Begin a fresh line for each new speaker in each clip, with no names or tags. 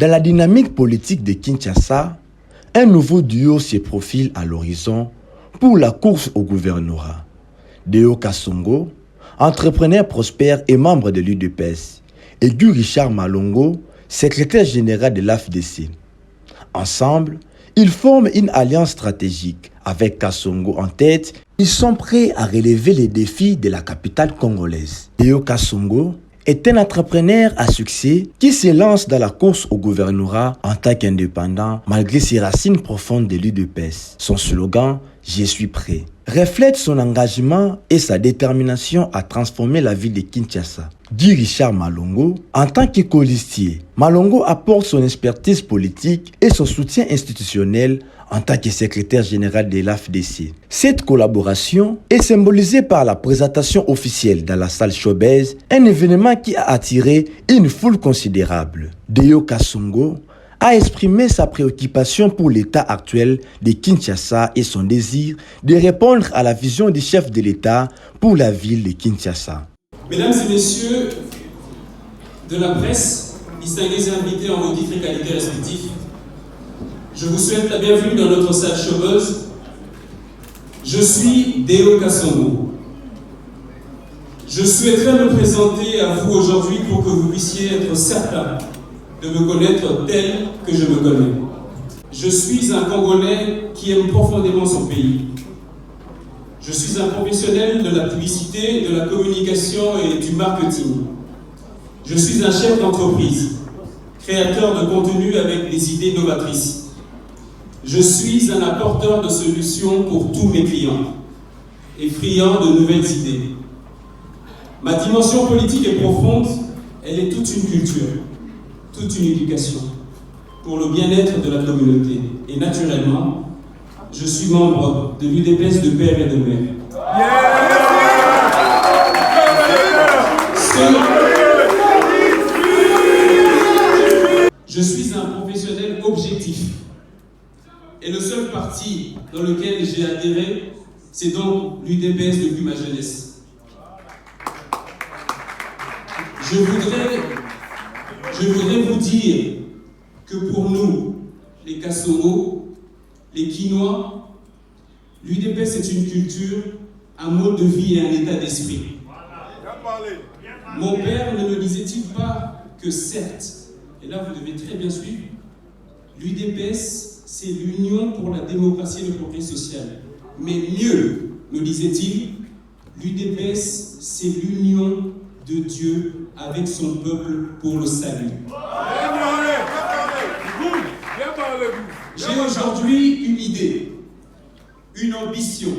Dans la dynamique politique de Kinshasa, un nouveau duo se profile à l'horizon pour la course au gouvernorat. Deo Kassongo, entrepreneur prospère et membre de l'UDPS, et Guy Richard Malongo, secrétaire général de l'AFDC. Ensemble, ils forment une alliance stratégique. Avec Kassongo en tête, ils sont prêts à relever les défis de la capitale congolaise. Deo Kassongo est un entrepreneur à succès qui se lance dans la course au gouvernorat en tant qu'indépendant malgré ses racines profondes de l'UDPS. Son slogan « Je suis prêt » reflète son engagement et sa détermination à transformer la ville de Kinshasa. Guy Richard Malongo, en tant que colistier, Malongo apporte son expertise politique et son soutien institutionnel en tant que secrétaire général de l'AFDC. Cette collaboration est symbolisée par la présentation officielle dans la salle Showbiz, un événement qui a attiré une foule considérable. Deo Kassongo a exprimé sa préoccupation pour l'état actuel de Kinshasa et son désir de répondre à la vision du chef de l'État pour la ville de Kinshasa.
Mesdames et messieurs de la presse, distingués et invités en vos titres et qualités respectifs, je vous souhaite la bienvenue dans notre salle Showbiz. Je suis Deo Kassongo. Je souhaiterais me présenter à vous aujourd'hui pour que vous puissiez être certains de me connaître tel que je me connais. Je suis un Congolais qui aime profondément son pays. Je suis un professionnel de la publicité, de la communication et du marketing. Je suis un chef d'entreprise, créateur de contenu avec des idées novatrices. Je suis un apporteur de solutions pour tous mes clients et friand de nouvelles idées. Ma dimension politique est profonde, elle est toute une culture, toute une éducation pour le bien-être de la communauté. Et naturellement, je suis membre de l'UDPS de père et de mère. Je suis un professionnel objectif. Et le seul parti dans lequel j'ai adhéré, c'est donc l'UDPS depuis ma jeunesse. Je voudrais vous dire que pour nous, les Kassongo, les Kinois, l'UDPS est une culture, un mode de vie et un état d'esprit. Mon père ne me disait-il pas que certes, et là vous devez très bien suivre, l'UDPS c'est l'union pour la démocratie et le progrès social. Mais mieux, me disait-il, l'UDPS c'est l'union de Dieu avec son peuple pour le salut. J'ai aujourd'hui une idée, une ambition,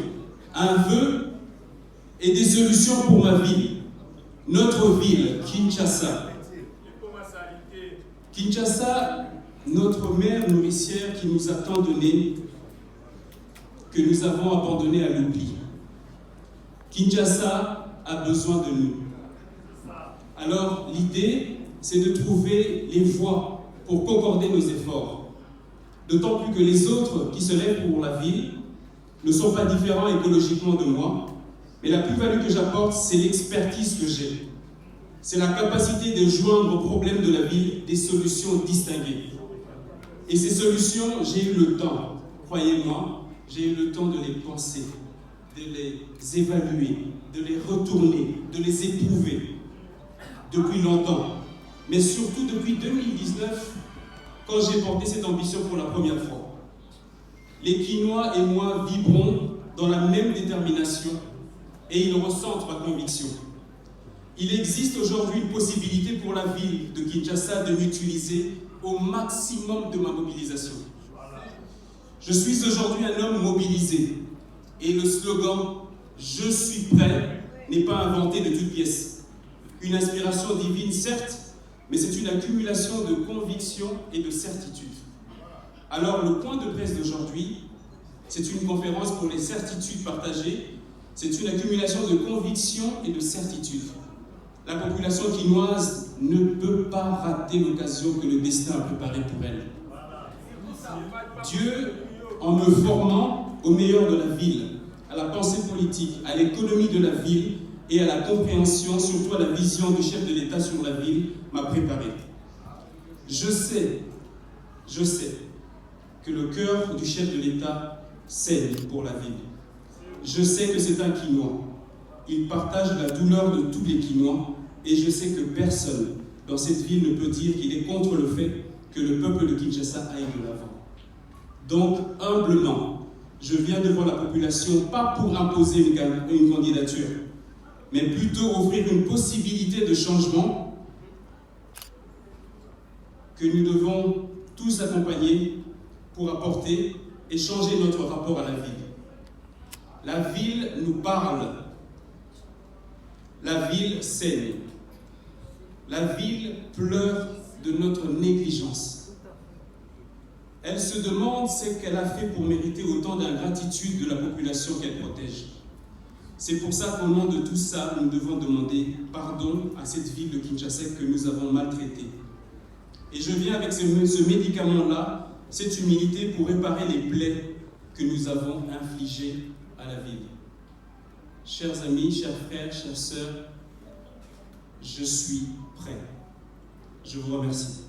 un vœu et des solutions pour ma ville. Notre ville, Kinshasa. Kinshasa, notre mère nourricière qui nous a tant donné, que nous avons abandonné à l'oubli. Kinshasa a besoin de nous. Alors l'idée, c'est de trouver les voies pour concorder nos efforts. D'autant plus que les autres qui se lèvent pour la ville ne sont pas différents écologiquement de moi, mais la plus-value que j'apporte, c'est l'expertise que j'ai. C'est la capacité de joindre aux problèmes de la ville des solutions distinguées. Et ces solutions, j'ai eu le temps, croyez-moi, j'ai eu le temps de les penser, de les évaluer, de les retourner, de les éprouver depuis longtemps. Mais surtout depuis 2019, quand j'ai porté cette ambition pour la première fois. Les Kinois et moi vibrons dans la même détermination et ils ressentent ma conviction. Il existe aujourd'hui une possibilité pour la ville de Kinshasa de m'utiliser au maximum de ma mobilisation. Je suis aujourd'hui un homme mobilisé et le slogan « Je suis prêt » n'est pas inventé de toutes pièces. Une inspiration divine, certes, mais c'est une accumulation de convictions et de certitudes. Alors, le point de presse d'aujourd'hui, c'est une conférence pour les certitudes partagées, c'est une accumulation de convictions et de certitudes. La population quinoise ne peut pas rater l'occasion que le destin a préparée pour elle. Dieu, en me formant au meilleur de la ville, à la pensée politique, à l'économie de la ville et à la compréhension, surtout à la vision du chef de l'État sur la ville, m'a préparé. Je sais Je sais que le cœur du chef de l'État saigne pour la ville. Je sais que c'est un Quinois. Il partage la douleur de tous les Quinois et je sais que personne dans cette ville ne peut dire qu'il est contre le fait que le peuple de Kinshasa aille de l'avant. Donc, humblement, je viens devant la population, pas pour imposer une candidature, mais plutôt offrir une possibilité de changement que nous devons tous accompagner pour apporter et changer notre rapport à la ville. La ville nous parle. La ville saigne. La ville pleure de notre négligence. Elle se demande ce qu'elle a fait pour mériter autant d'ingratitude de la population qu'elle protège. C'est pour ça qu'au nom de tout ça, nous devons demander pardon à cette ville de Kinshasa que nous avons maltraitée. Et je viens avec ce médicament-là, cette humilité pour réparer les plaies que nous avons infligées à la ville. Chers amis, chers frères, chères sœurs, je suis prêt. Je vous remercie.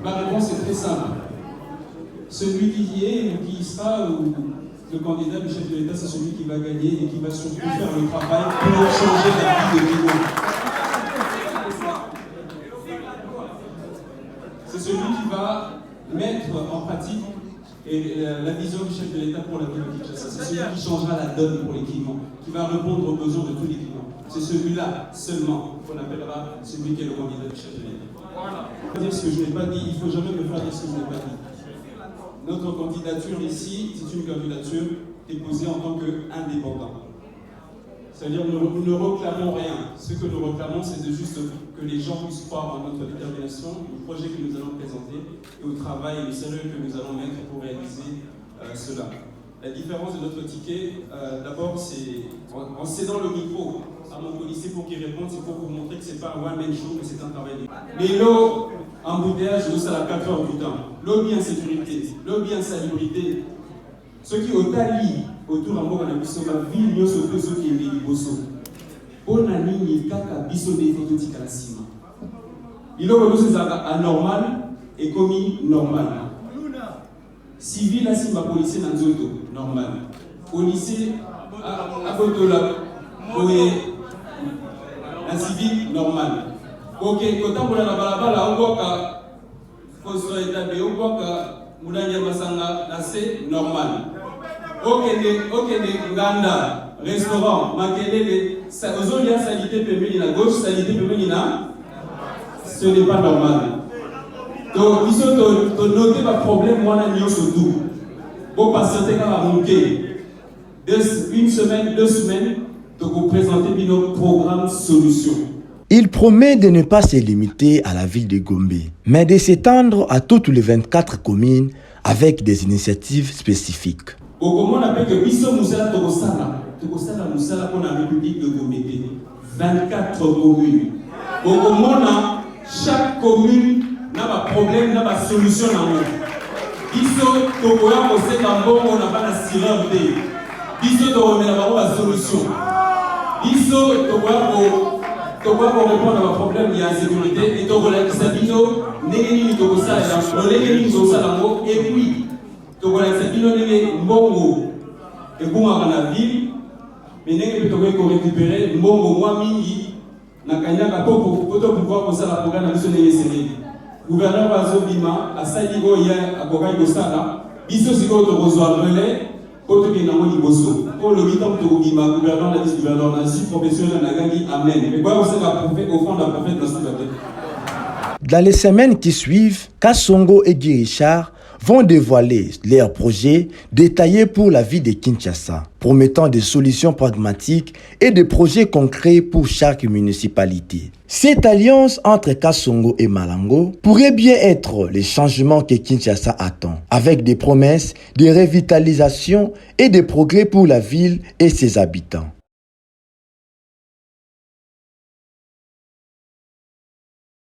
Ma réponse est très simple. Celui qui est ou qui sera le candidat du chef de l'État, c'est celui qui va gagner et qui va surtout faire le travail pour changer la vie de Guinée. C'est celui qui va mettre en pratique la vision du chef de l'État pour la ville de Kinshasa. C'est celui qui changera la donne pour les Quinois, qui va répondre aux besoins de tous les Quinois. C'est celui-là seulement qu'on appellera celui qui est le candidat du chef de l'État. Dire ce que je n'ai pas dit, il ne faut jamais me faire dire ce que je n'ai pas dit. Notre candidature ici, c'est une candidature déposée en tant qu'indépendant. C'est-à-dire nous ne réclamons rien. Ce que nous réclamons, c'est juste que les gens puissent croire en notre détermination, au projet que nous allons présenter et au travail et le sérieux que nous allons mettre pour réaliser cela. La différence de notre ticket, d'abord, c'est en cédant le micro à mon policier pour qu'il réponde, c'est pour vous montrer que ce n'est pas un one-man show, mais c'est un travail. Mais l'eau, embouteillage, nous, c'est à 4 heures du temps. L'eau bien sécurité, l'eau bien salubrité. Ceux qui ont tali autour de la biso, la ville, nous sommes ceux qui ont des bosso. On a mis kaka biso des photos à la cima. Il a que c'est anormal et commis normal. Civil à Simba policier dans Zoto, normal. Policier à Botola, un civil normal. Ok, quand on a la balabala, on voit que faut établi, on voit que Moulania Masanga, c'est normal. Ok, Nganda, restaurant, Makelele, aujourd'hui, la salité féminine à gauche, salité féminine à ce n'est pas normal. Donc, il faut noter le problème, moi, là, nous sommes tous. Pour patienter quand on va manquer. Une semaine, 2 semaines, de vous présenter notre programme solution.
Il promet de ne pas se limiter à la ville de Gombe, mais de s'étendre à toutes les 24 communes avec des initiatives spécifiques.
Au comment on appelle que Bisso Moussala Tokosala Moussala pour la République de Gombe, 24 communes. Au comment chaque commune n'a pas de problème, n'a pas de solution dans le monde. Bisso Tokoya Moussé Tambo, on n'a pas de sirop D. Bisso Tokoya n'a pas de solution. Bisso Tokoya pour répondre à un problème de sécurité et Tokoya Sabino, Negeni Tokosa, Negeni Tokosa, et puis Tokoya Sabino Nene Mbongo, et pour la ville, mais Nene Tokoya pour récupérer Mbongo Mwamini, Nakanyaka pour pouvoir poser la programme de Nene gouverneur Azobima, à Saligo, hier, à Bogaï Gosala, Bisso Sigo de Rosoir Relais, pour le Namoni Bosso. Pour le 8 ans de Rogima, gouverneur, la vice-gouverneur, nazi, professionnel, Nagani, Amen. Mais quoi, vous savez, au fond de la prophète, dans ce que
Dans les semaines qui suivent, Kassongo et Guy Richard vont dévoiler leurs projets détaillés pour la vie de Kinshasa, promettant des solutions pragmatiques et des projets concrets pour chaque municipalité. Cette alliance entre Kassongo et Malango pourrait bien être le changement que Kinshasa attend, avec des promesses de revitalisation et des progrès pour la ville et ses habitants.